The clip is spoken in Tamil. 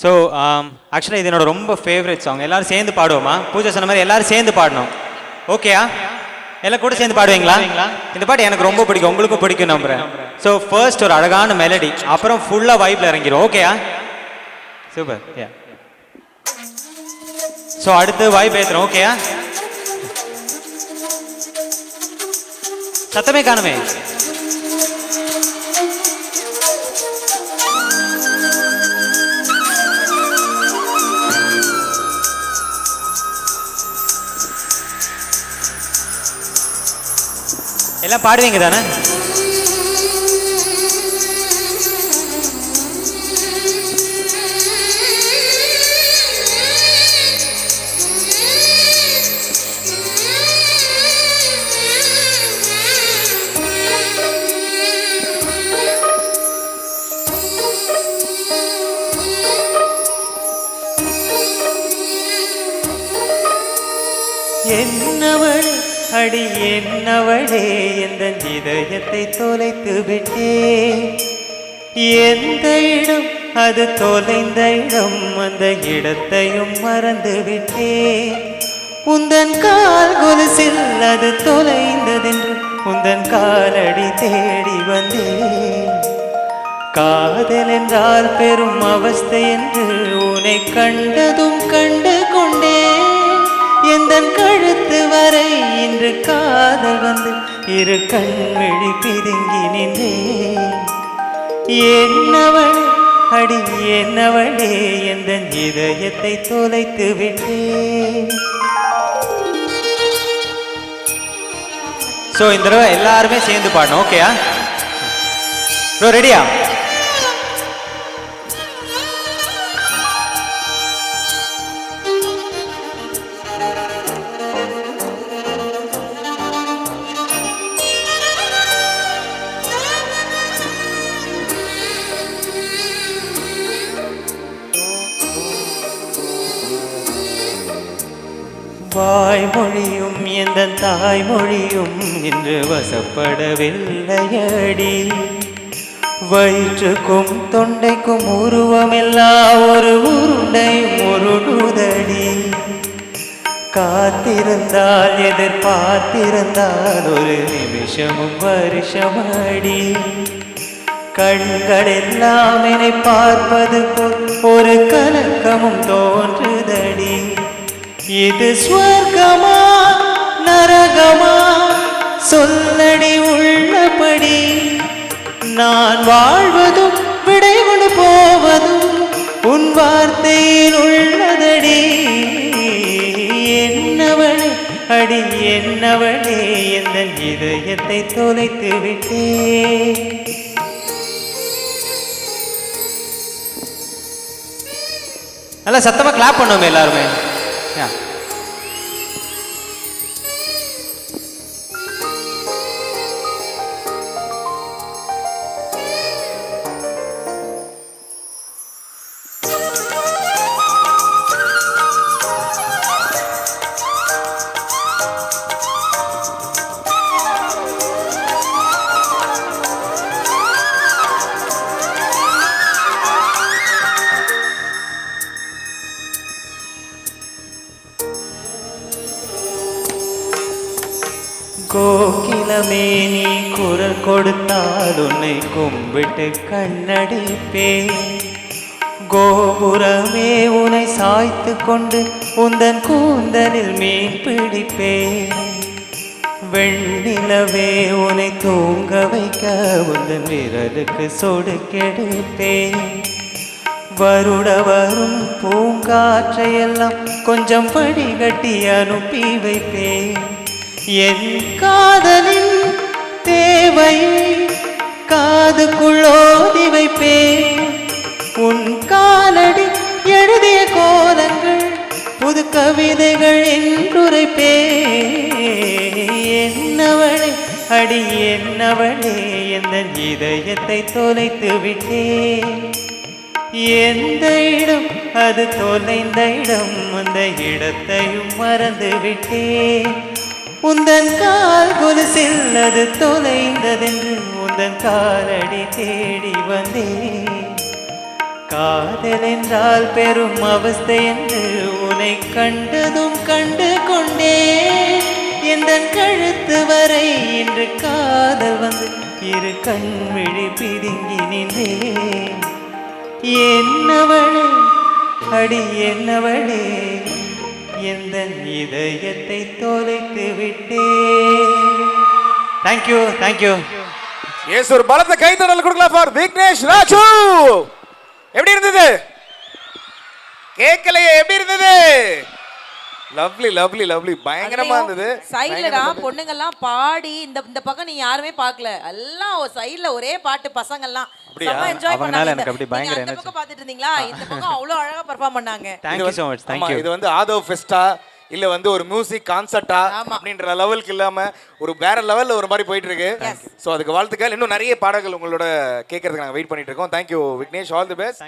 ஸோ ஆக்சுவலாக இது என்னோட ரொம்ப ஃபேவரட் சாங். எல்லாரும் சேர்ந்து பாடுவோமா? பூஜை சொன்ன மாதிரி எல்லாரும் சேர்ந்து பாடணும். ஓகேயா? எல்லாம் கூட சேர்ந்து பாடுவீங்களா? இந்த பாட்டு எனக்கு ரொம்ப பிடிக்கும், உங்களுக்கும் பிடிக்கும் நம்புறேன். ஸோ ஃபர்ஸ்ட் ஒரு அழகான மெலடி, அப்புறம் ஃபுல்லாக வைப்ல இறங்கிடும். ஓகேயா? சூப்பர். ஸோ அடுத்து வைப் ஏற்றுறோம். ஓகேயா? சத்தமே காணுமே. எல்லாம் பாடுவீங்க தானே? என்னவள் அடி என்னவளே, எந்த இதயத்தை தொலைத்து விட்டே. எந்த இடம் அது தொலைந்த இடம், அந்த இடத்தையும் மறந்து விட்டே. உந்தன் கால் கொலுசில் அது தொலைந்ததென்று உந்தன் காலடி தேடி வந்தேன். காதல் என்றால் பெரும் அவஸ்தை என்று உன்னை கண்டதும் கண்டு கொண்டேன். எந்தன் கழுத்து வரை இன்று காதல் வந்து இரு கண்விழி பிதுங்கி நின்றேன். என்னவள் அடி என்னவளே, எந்தன் இதயத்தை தொலைத்து விட்டேன். ஸோ இந்த தடவை எல்லாருமே சேர்ந்து பாடணும். ஓகேயா? ப்ரோ ரெடியா? வாய்மொழியும் எந்த தாய்மொழியும் இன்று வசப்படவில்லையடி. வயிற்றுக்கும் தொண்டைக்கும் உருவமெல்லாம் ஒரு உருண்டையும் உருடுதடி. காத்திருந்தால் எதிர்பார்த்திருந்தால் ஒரு நிமிஷமும் வருஷமடி. கண்கள் எல்லாம் என்னை பார்ப்பது போல் ஒரு கலக்கமும் தோன்றுதடி. இது ஸ்வர்க்கமா நரகமா சொல்லடி உள்ளபடி. நான் வாழ்வதும் விடை கொண்டு போவதும் உன் வார்த்தையில் உள்ளதடி. என்னவளே அடி என்னவளே, எந்த இதயத்தை தொலைத்து விட்டே. நல்லா சத்தமா கிளாப் பண்ணுவோம் எல்லாருமே. கோகிலமே நீ குரல் கொடுத்தால் உன்னை கும்பிட்டு கண்ணடிப்பே. கோபுரமே உன்னை சாய்த்து கொண்டு உந்தன் கூந்தலில் மீன் பிடிப்பே. வெண்ணிலவே உன்னை தூங்க வைக்க உந்தன் விரலுக்கு சொடுக்கெடுப்பே. வருட வரும் பூங்காற்றையெல்லாம் கொஞ்சம் படிகட்டி அனுப்பி வைப்பே. என் காதலின் தேவையை காதுக்குள்ளோதி வைப்பே. உன் காலடி எழுதிய கோலங்கள் புது கவிதைகள் என்றுரைப்பே. என்னவளே அடி என்னவளே, எந்த இதயத்தை தொலைத்து விட்டே. எந்த இடம் அது தொலைந்த இடம், அந்த இடத்தையும் மறந்து விட்டே. உந்தன் கால் கொலுசில் அது தொலைந்ததென்று உந்தன் காலடி தேடி வந்தேன். காதல் என்றால் பெரும் அவஸ்தை என்று உன்னை கண்டதும் கண்டு கொண்டே எந்த கழுத்து வரை இன்று காதல் வந்து இரு கண்விழி பிதுங்கி நின்றேன். என்னவளே அடி என்னவளே எந்த இதயத்தை தொலைத்து விட்டேன். Thank you thank you. எஸ், ஒரு பலத்த கைத்தடல் கொடுக்கலாம் ஃபார் விக்னேஷ் ராஜு. எப்படி இருந்தது? கேட்கலையே, எப்படி இருந்தது? லவ்லி லவ்லி லவ்லி, பயங்கரமா இருந்தது. சைடுலடா பொண்ணுங்க எல்லாம் பாடி இந்த பக்கம் நீ யாருமே பார்க்கல, எல்லாம் சைடுல ஒரே பாட்டு பசங்க எல்லாம் செம்ம என்ஜாய் பண்ணாங்க. எனக்கு அப்படி பயங்கர இந்த பக்கம் பாத்துட்டு இருந்தீங்களா? இந்த பக்கம் அவ்வளவு அழகா பெர்ஃபார்ம் பண்ணாங்க. Thank you so much. தேங்க்யூ. இது வந்து ஆதவ் ஃபெஸ்டா இல்ல வந்து ஒரு மியூசிக் கான்சர்ட்டா அப்படின்ற லெவலுக்கு இல்லாம ஒரு வேற லெவல்ல ஒரு மாதிரி போயிட்டு இருக்கு. சோ அதுக்கு வாழ்த்துக்கள். இன்னும் நிறைய பாடல்கள் உங்களோட கேட்கறதுக்கு நாங்க வெயிட் பண்ணிட்டு இருக்கோம். Thank you Vignesh, all the best.